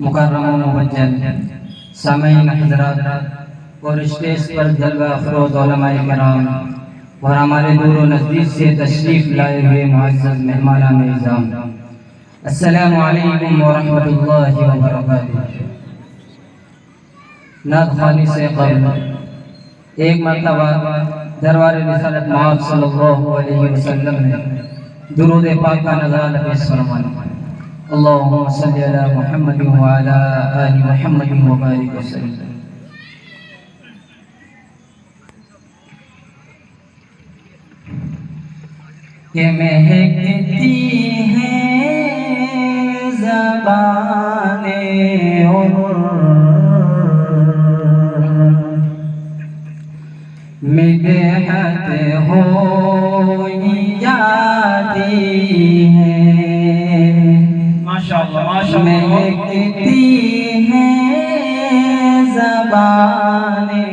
मुकर्रम मुबज्जल सामीन हज़रात और स्टेज पर जलवा अफरोज उलमाए किराम और हमारे दूर और नज़दीक से तशरीफ़ लाए हुए मुअज़्ज़ज़ मेहमानान इज़्ज़ाम, अस्सलामु अलैकुम व रहमतुल्लाहि व बरकातुहू। नात ख़ानी से क़ब्ल एक मरतबा दरबार रिसालत मआब सल्लल्लाहु अलैहि वसल्लम ने दुरूद पाक का नज़ारा पेश फरमाया। अल्लाहुम्मा सल्लि अला मुहम्मद व अला आलि मुहम्मद व बारिक वसल्लम। के महकती हैं ज़बाने मिदहत हो जाती है, माशाअल्लाह माशाअल्लाह। महकती हैं ज़बाने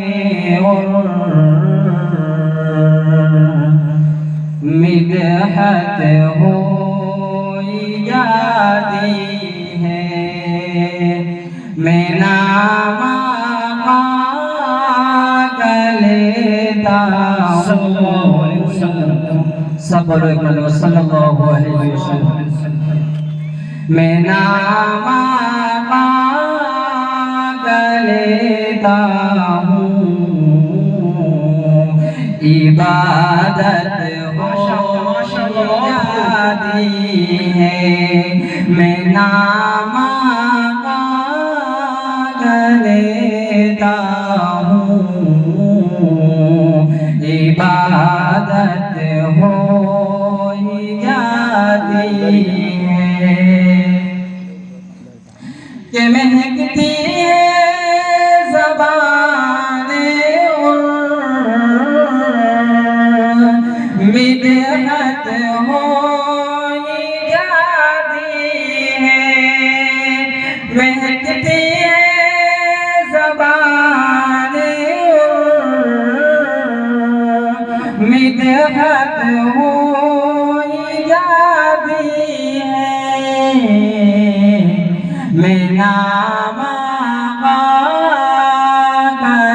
मिदहत हो जाती है, मैं नाम सल्लल्लाहु अलैहि वसल्लम, सब बोलो एक बार सल्लल्लाहु अलैहि वसल्लम। मैं नाम लेता हूँ, इबादत हो जाती है, मैं नाम लेता हूँ, इबादत हो जाती है। कि महकती है ज़बाने मिदहत हो जाती है, महकती है ज़बाने मिदहत हो जाती है, मैं नाम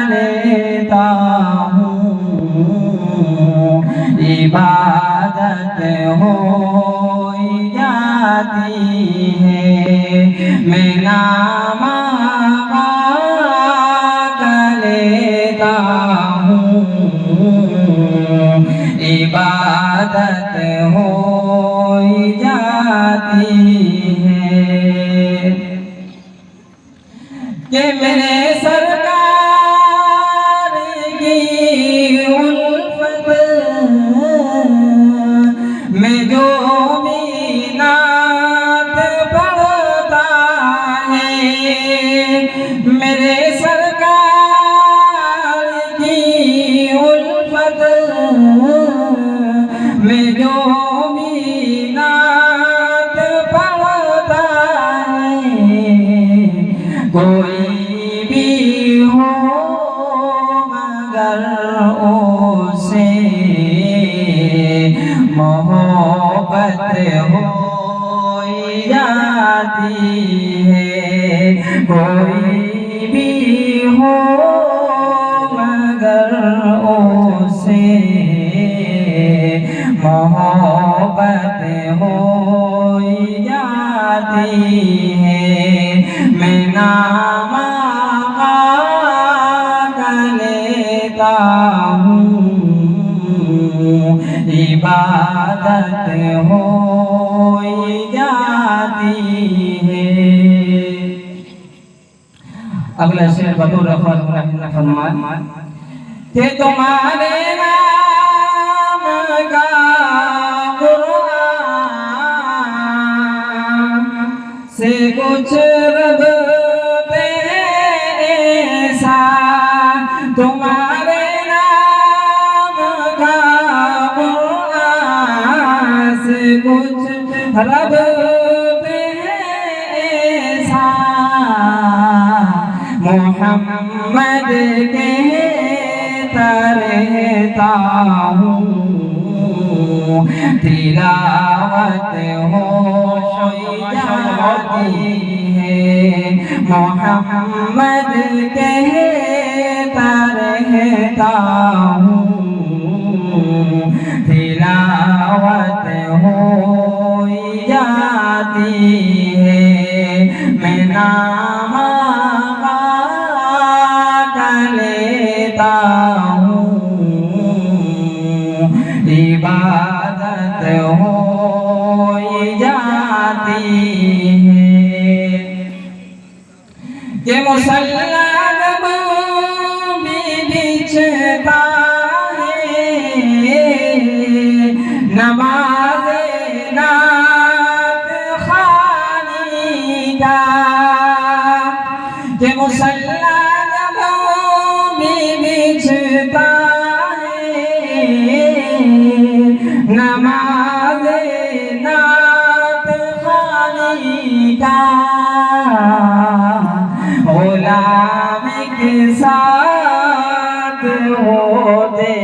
लेता हूँ, इबादत हो जाती है, मैं नाम लेता हूँ, इबादत हो जाती है। कि मेरे सरकार की उल्फत में जो मीनात पढ़ता है, मेरे सरकार की उल्फत में जो मीनात पढ़ता है, कोई भी हो मगर उसे मोहब्बत हो जाती है, कोई भी हो मगर उसे मोहब्बत हो जाती है, मैं नाम लेता हूँ, इबादत हो जाती है। अगला शेर बतौर फरमान कि तुम्हारे नाम का कुरान से कुछ रब पे ऐसा, तुम्हारे नाम का कुरान से कुछ रब पे ऐसा, मोहम्मद के तरहता हूँ, तिलावत हो जाती है मोहम्मद कहता रहता हूँ तिलावत हो जाती है मैं नाम लेता हूँ इबादत हो जाती है कि मुसल्ला भी बिछता है नमाज नात खानी का कि मुसल्ला बिछता है नमाज नात खानी का गुलाम के साथ होते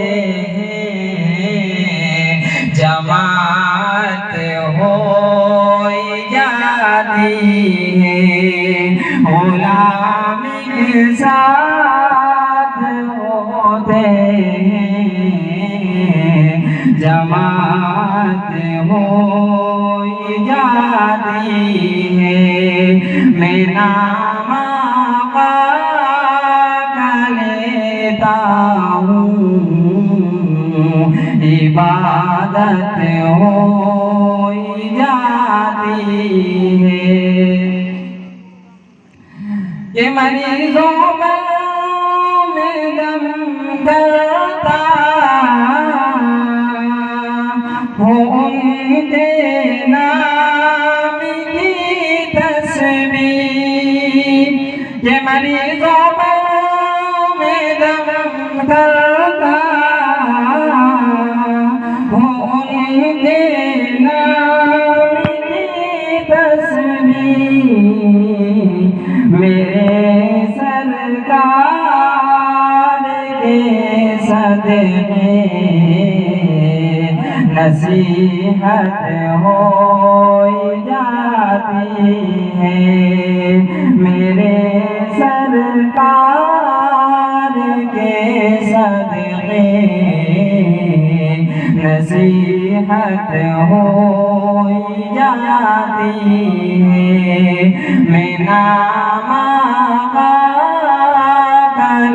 हैं जमात हो जाती है गुलाम के साथ होते हैं जमात हो जाती है मैं नाम लेता हूँ इबादत हो जाती है ये मरीजों में दम करता हो उनके नाम की तस्बीह ये मरीजों में दम करता हो उनके नाम की तस्बीह मेरे सरकार के सदक़े नसीहत हो जाती है मेरे सरकार के सदक़े नसीहत हो जाती है मैं नाम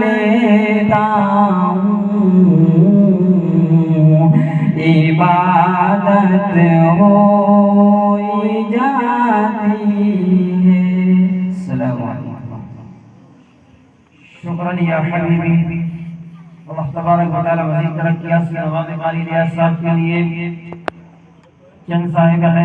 लेता हूँ इबादत हो जाती है। अस्सलामु अलैकुम। शुक्रान या हबीबी अल्लाह तबारक व तआला मज़ीद तरक्की नवाज़ बारी रियासत के लिए चंद साहिब